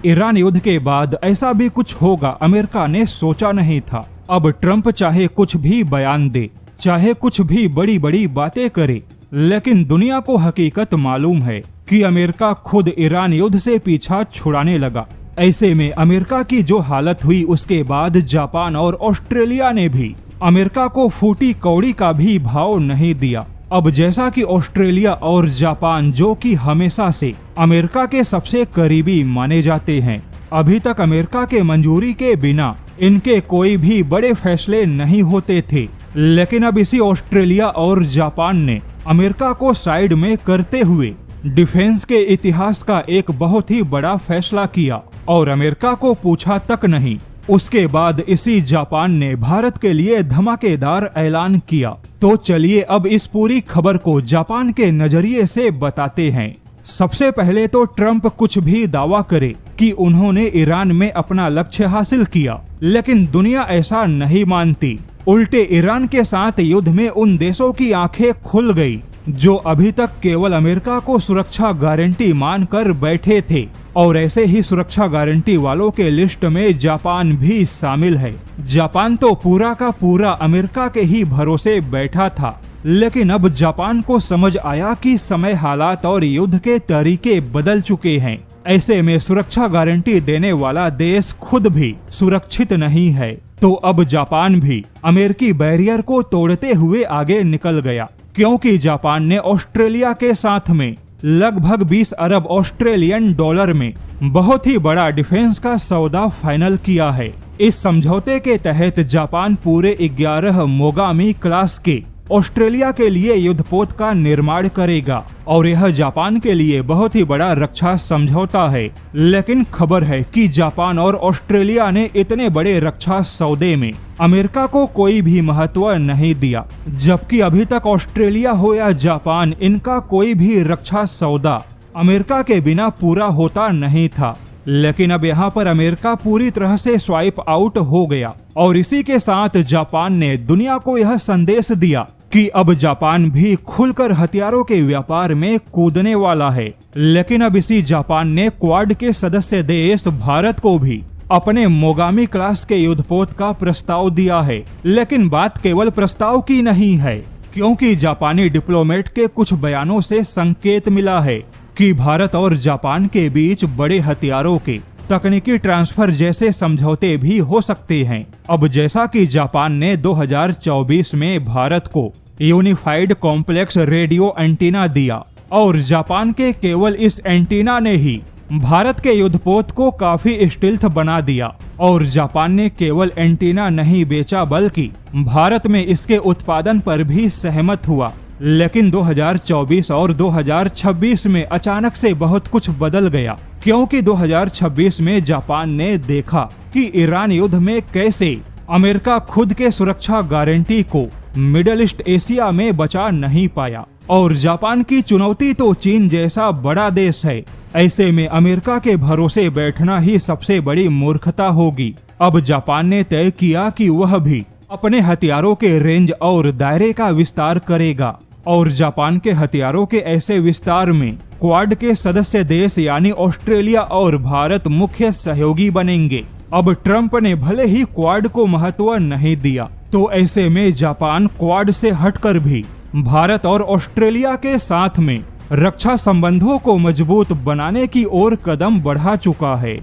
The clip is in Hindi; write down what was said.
ईरान युद्ध के बाद ऐसा भी कुछ होगा अमेरिका ने सोचा नहीं था। अब ट्रंप चाहे कुछ भी बयान दे, चाहे कुछ भी बड़ी बड़ी बातें करे, लेकिन दुनिया को हकीकत मालूम है कि अमेरिका खुद ईरान युद्ध से पीछा छुड़ाने लगा। ऐसे में अमेरिका की जो हालत हुई उसके बाद जापान और ऑस्ट्रेलिया ने भी अमेरिका को फूटी कौड़ी का भी भाव नहीं दिया। अब जैसा कि ऑस्ट्रेलिया और जापान, जो कि हमेशा से अमेरिका के सबसे करीबी माने जाते हैं, अभी तक अमेरिका के मंजूरी के बिना इनके कोई भी बड़े फैसले नहीं होते थे। लेकिन अब इसी ऑस्ट्रेलिया और जापान ने अमेरिका को साइड में करते हुए डिफेंस के इतिहास का एक बहुत ही बड़ा फैसला किया और अमेरिका को पूछा तक नहीं। उसके बाद इसी जापान ने भारत के लिए धमाकेदार ऐलान किया। तो चलिए अब इस पूरी खबर को जापान के नजरिए से बताते हैं। सबसे पहले तो ट्रंप कुछ भी दावा करे कि उन्होंने ईरान में अपना लक्ष्य हासिल किया, लेकिन दुनिया ऐसा नहीं मानती। उल्टे ईरान के साथ युद्ध में उन देशों की आंखें खुल गई जो अभी तक केवल अमेरिका को सुरक्षा गारंटी मानकर बैठे थे, और ऐसे ही सुरक्षा गारंटी वालों के लिस्ट में जापान भी शामिल है। जापान तो पूरा का पूरा अमेरिका के ही भरोसे बैठा था, लेकिन अब जापान को समझ आया कि समय, हालात और युद्ध के तरीके बदल चुके हैं। ऐसे में सुरक्षा गारंटी देने वाला देश खुद भी सुरक्षित नहीं है। तो अब जापान भी अमेरिकी बैरियर को तोड़ते हुए आगे निकल गया, क्योंकि जापान ने ऑस्ट्रेलिया के साथ में लगभग 20 अरब ऑस्ट्रेलियन डॉलर में बहुत ही बड़ा डिफेंस का सौदा फाइनल किया है। इस समझौते के तहत जापान पूरे 11 मोगामी क्लास के ऑस्ट्रेलिया के लिए युद्धपोत का निर्माण करेगा, और यह जापान के लिए बहुत ही बड़ा रक्षा समझौता है। लेकिन खबर है कि जापान और ऑस्ट्रेलिया ने इतने बड़े रक्षा सौदे में अमेरिका को कोई भी महत्व नहीं दिया, जबकि अभी तक ऑस्ट्रेलिया हो या जापान, इनका कोई भी रक्षा सौदा अमेरिका के बिना पूरा होता नहीं था। लेकिन अब यहाँ पर अमेरिका पूरी तरह से स्वाइप आउट हो गया, और इसी के साथ जापान ने दुनिया को यह संदेश दिया कि अब जापान भी खुलकर हथियारों के व्यापार में कूदने वाला है। लेकिन अब इसी जापान ने क्वाड के सदस्य देश भारत को भी अपने मोगामी क्लास के युद्धपोत का प्रस्ताव दिया है। लेकिन बात केवल प्रस्ताव की नहीं है, क्योंकि जापानी डिप्लोमेट के कुछ बयानों से संकेत मिला है कि भारत और जापान के बीच बड़े हथियारों के तकनीकी ट्रांसफर जैसे समझौते भी हो सकते हैं। अब जैसा कि जापान ने 2024 में भारत को यूनिफाइड कॉम्प्लेक्स रेडियो एंटीना दिया, और जापान के केवल इस एंटीना ने ही भारत के युद्धपोत को काफी स्टिल्थ बना दिया, और जापान ने केवल एंटीना नहीं बेचा बल्कि भारत में इसके उत्पादन पर भी सहमत हुआ। लेकिन 2024 और 2026 में अचानक से बहुत कुछ बदल गया, क्योंकि 2026 में जापान ने देखा कि ईरान युद्ध में कैसे अमेरिका खुद के सुरक्षा गारंटी को मिडल ईस्ट एशिया में बचा नहीं पाया, और जापान की चुनौती तो चीन जैसा बड़ा देश है। ऐसे में अमेरिका के भरोसे बैठना ही सबसे बड़ी मूर्खता होगी। अब जापान ने तय किया कि वह भी अपने हथियारों के रेंज और दायरे का विस्तार करेगा, और जापान के हथियारों के ऐसे विस्तार में क्वाड के सदस्य देश यानी ऑस्ट्रेलिया और भारत मुख्य सहयोगी बनेंगे। अब ट्रंप ने भले ही क्वाड को महत्व नहीं दिया, तो ऐसे में जापान क्वाड से हटकर भी भारत और ऑस्ट्रेलिया के साथ में रक्षा संबंधों को मजबूत बनाने की ओर कदम बढ़ा चुका है।